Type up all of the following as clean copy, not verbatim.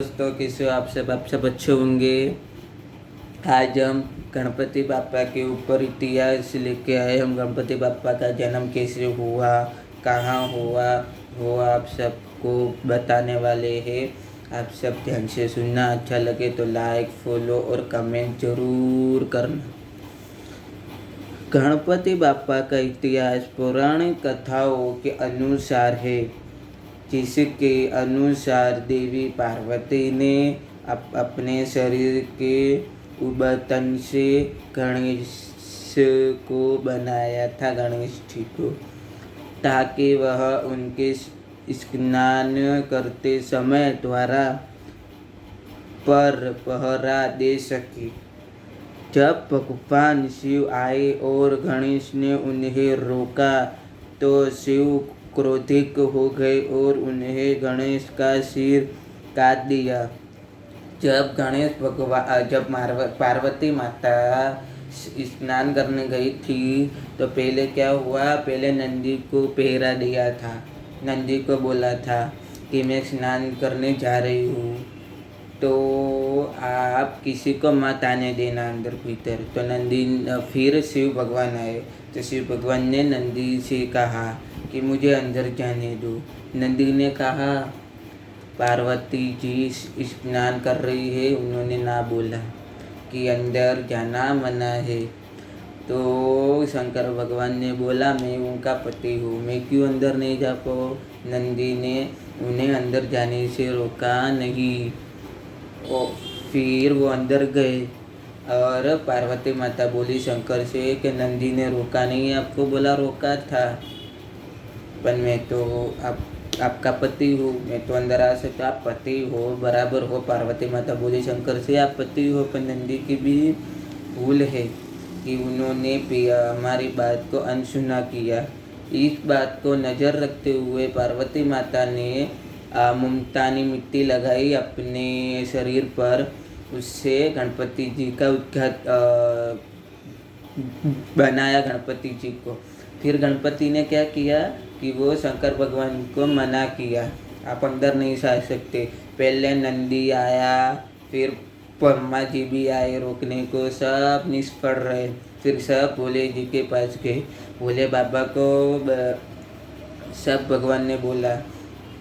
दोस्तों, कैसे हो आप सब अच्छे होंगे। आज हम गणपति बापा के ऊपर इतिहास लेके आए। हम गणपति बापा का जन्म कैसे हुआ, कहाँ हुआ, वो आप सबको बताने वाले हैं। आप सब ध्यान से सुनना। अच्छा लगे तो लाइक, फॉलो और कमेंट जरूर करना। गणपति बापा का इतिहास पौराणिक कथाओं के अनुसार है, जिसके अनुसार देवी पार्वती ने अपने शरीर के उबतन से गणेश को बनाया था, गणेश जी को, ताकि वह उनके स्नान करते समय द्वारा पर पहरा दे सके। जब भगवान शिव आए और गणेश ने उन्हें रोका तो शिव क्रोधित हो गए और उन्हें गणेश का सिर काट दिया। जब पार्वती माता स्नान करने गई थी तो पहले क्या हुआ, पहले नंदी को पहरा दिया था। नंदी को बोला था कि मैं स्नान करने जा रही हूँ, तो आप किसी को मत आने देना अंदर भीतर। तो नंदी फिर शिव भगवान आए तो शिव भगवान ने नंदी से कहा कि मुझे अंदर जाने दो। नंदी ने कहा पार्वती जी स्नान कर रही है, उन्होंने ना बोला कि अंदर जाना मना है। तो शंकर भगवान ने बोला मैं उनका पति हूँ, मैं क्यों अंदर नहीं जा पाऊँ। नंदी ने उन्हें अंदर जाने से रोका नहीं। और फिर वो अंदर गए और पार्वती माता बोली शंकर से कि नंदी ने रोका नहीं, आपको बोला रोका था, पर मैं तो आपका पति हूँ, मैं तो अंदर आ सकता, आप पति हो बराबर हो। पार्वती माता बोली शंकर से आप पति हो, पर नंदी की भी भूल है कि उन्होंने हमारी बात को अनसुना किया। इस बात को नज़र रखते हुए पार्वती माता ने मुल्तानी मिट्टी लगाई अपने शरीर पर, उससे गणपति जी का बनाया गणपति जी को। फिर गणपति ने क्या किया कि वो शंकर भगवान को मना किया, आप अंदर नहीं जा सकते। पहले नंदी आया, फिर ब्रह्मा जी भी आए रोकने को, सब निष्फल रहे। फिर सब भोले जी के पास गए। भोले बाबा को सब भगवान ने बोला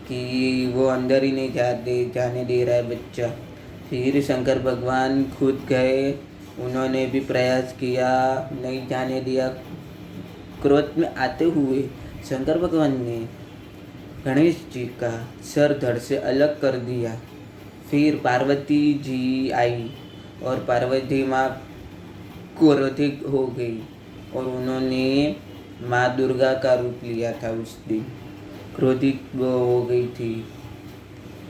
कि वो अंदर ही नहीं जाने दे रहा है बच्चा। फिर शंकर भगवान खुद गए, उन्होंने भी प्रयास किया, नहीं जाने दिया। क्रोध में आते हुए शंकर भगवान ने गणेश जी का सर धड़ से अलग कर दिया। फिर पार्वती जी आई और पार्वती माँ क्रोधित हो गई और उन्होंने माँ दुर्गा का रूप लिया था। उस दिन क्रोधित हो गई थी।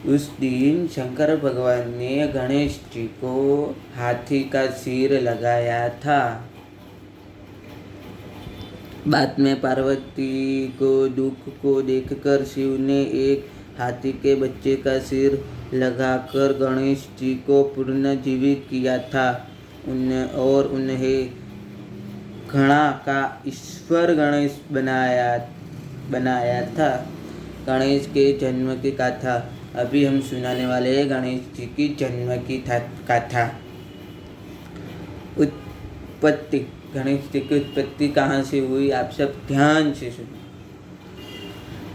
उस दिन शंकर भगवान ने गणेश जी को हाथी का सिर लगाया था। बाद में पार्वती को दुख को देखकर शिव ने एक हाथी के बच्चे का सिर लगाकर गणेश जी को पुनर्जीवित किया था और उन्हें घड़ा का ईश्वर गणेश बनाया था। गणेश के जन्म की कथा अभी हम सुनाने वाले हैं। गणेश जी की जन्म की कथा। उत्पत्ति, गणेश जी की उत्पत्ति कहाँ से हुई, आप सब ध्यान से सुनो।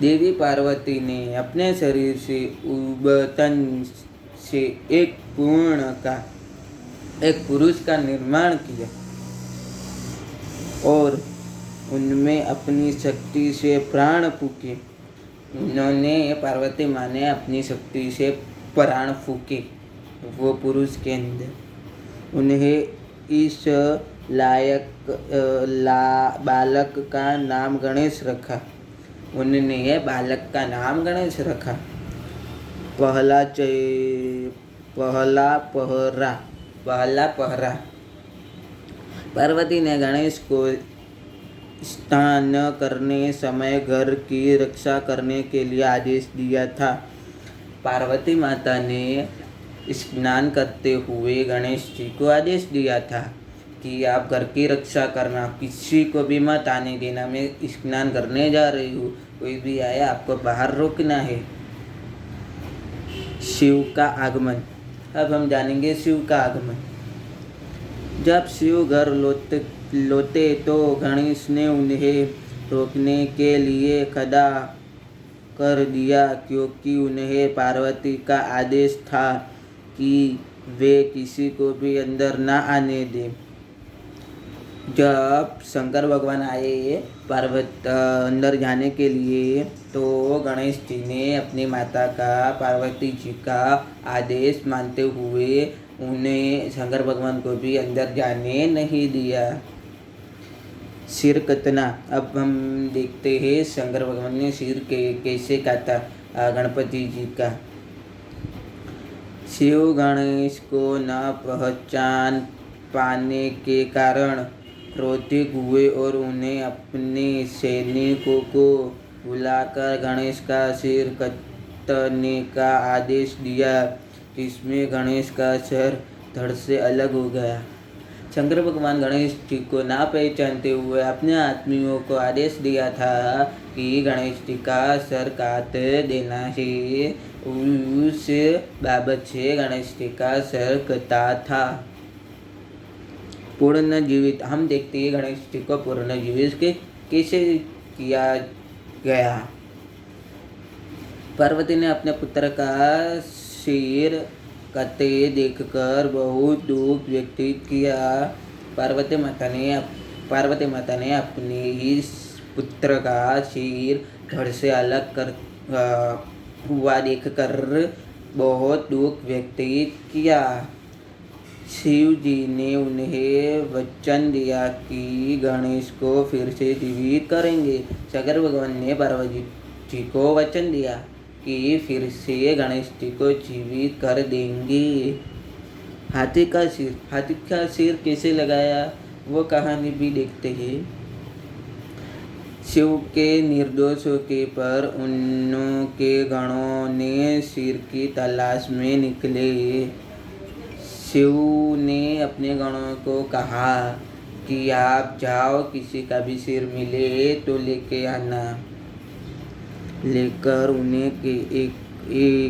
देवी पार्वती ने अपने शरीर से उबतन से एक पुरुष का निर्माण किया और उनमें अपनी शक्ति से प्राण फूके। उन्होंने पार्वती माँ ने अपनी शक्ति से प्राण फूके वो पुरुष के अंदर। उन्हें इस बालक का नाम गणेश रखा। उन्होंने ये बालक का नाम गणेश रखा। पहला पहरा। पार्वती ने गणेश को स्नान करने समय घर की रक्षा करने के लिए आदेश दिया था। पार्वती माता ने स्नान करते हुए गणेश जी को आदेश दिया था कि आप घर की रक्षा करना, किसी को भी मत आने देना, मैं स्नान करने जा रही हूँ, कोई भी आया आपको बाहर रोकना है। शिव का आगमन। अब हम जानेंगे शिव का आगमन। जब शिव घर लौटे तो गणेश ने उन्हें रोकने के लिए खड़ा कर दिया, क्योंकि उन्हें पार्वती का आदेश था कि वे किसी को भी अंदर न आने दें। जब शंकर भगवान आए अंदर जाने के लिए, तो गणेश जी ने अपनी माता का, पार्वती जी का आदेश मानते हुए उन्हें, शंकर भगवान को भी अंदर जाने नहीं दिया। सिर कतना। अब हम देखते हैं शंकर भगवान ने सिर कैसे काटा गणपति जी का। शिव गणेश को न पहचान पाने के कारण क्रोधित हुए और उन्हें अपने सैनिकों को बुलाकर गणेश का सिर काटने का आदेश दिया, जिसमें गणेश का सिर धड़ से अलग हो गया। शंकर भगवान गणेश जी को ना पहचानते हुए अपने आदमियों को आदेश दिया था कि गणेश जी का सर काट देना है। उस बाबत से गणेश जी का सर कटा था। पूर्ण जीवित। हम देखते हैं गणेश जी को पूर्ण जीवित कैसे किया गया। पार्वती ने अपने पुत्र का सिर कटे देखकर बहुत दुख व्यक्त किया। पार्वती माता ने अपने इस पुत्र का सिर धड़ से अलग हुआ देखकर बहुत दुख व्यक्त किया। शिव जी ने उन्हें वचन दिया कि गणेश को फिर से जीवित करेंगे। शंकर भगवान ने पार्वती जी को वचन दिया कि फिर से गणेश जी को जीवित कर देंगे। हाथी का सिर कैसे लगाया, वो कहानी भी देखते हैं। शिव के निर्दोष होने पर उनके गणों ने सिर की तलाश में निकले। शिव ने अपने गणों को कहा कि आप जाओ, किसी का भी सिर मिले तो लेके आना। लेकर उन्हें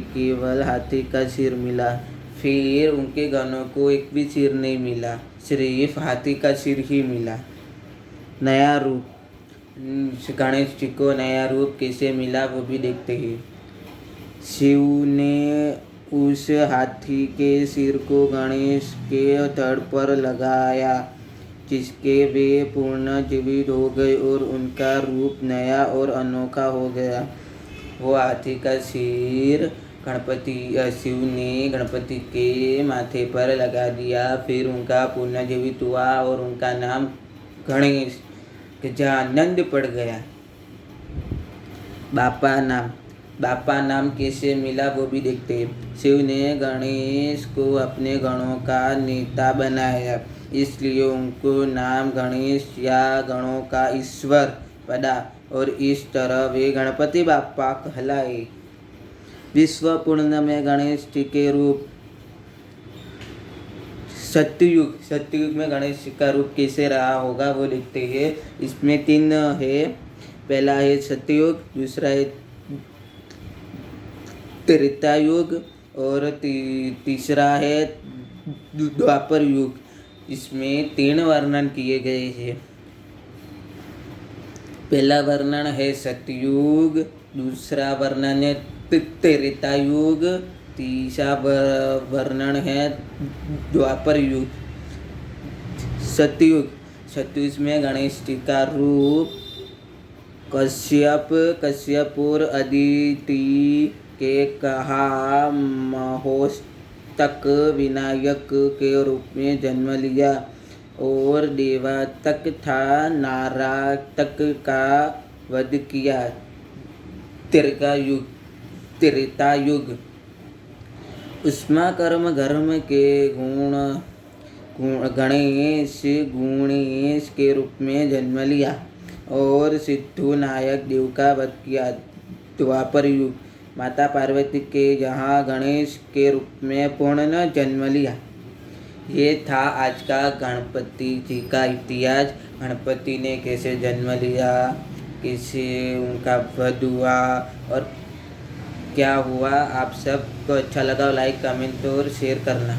केवल हाथी का सिर मिला। फिर उनके गणों को एक भी सिर नहीं मिला, सिर्फ हाथी का सिर ही मिला। नया रूप। गणेश जी को नया रूप कैसे मिला वो भी देखते हैं। शिव ने उस हाथी के सिर को गणेश के धड़ पर लगाया, जिसके वे पूर्ण जीवित हो गए और उनका रूप नया और अनोखा हो गया। वो हाथी का सिर शिव ने गणपति के माथे पर लगा दिया। फिर उनका पुनर्जीवित हुआ और उनका नाम गणेश गजानंद पड़ गया। बापा नाम कैसे मिला वो भी देखते हैं। शिव ने गणेश को अपने गणों का नेता बनाया, इसलिए उनको नाम गणेश या गणों का ईश्वर पड़ा और इस तरह वे गणपति बापा कहलाए। विश्व पूर्ण में गणेश जी के रूप। सत्ययुग में गणेश जी का रूप कैसे रहा होगा वो देखते हैं। इसमें 3 है। पहला है सत्ययुग, दूसरा है त्रेता युग और तीसरा है द्वापर युग। इसमें 3 वर्णन किए गए हैं। पहला वर्णन है सतयुग, दूसरा वर्णन है त्रेता युग, तीसरा वर्णन है द्वापर युग। सतयुग में गणेश जी का रूप कश्यप और अदिति के कहा महोस्तक विनायक के रूप में जन्म लिया और देवतक था नारतक का वध किया। त्रेता युग। उष्मा कर्म धर्म के गणेश के रूप में जन्म लिया और सिद्धू नायक देव का वध किया। द्वापर युग। माता पार्वती के जहाँ गणेश के रूप में पूर्ण जन्म लिया। ये था आज का गणपति जी का इतिहास। गणपति ने कैसे जन्म लिया, कैसे उनका वध हुआ और क्या हुआ। आप सबको अच्छा लगा लाइक कमेंट और शेयर करना।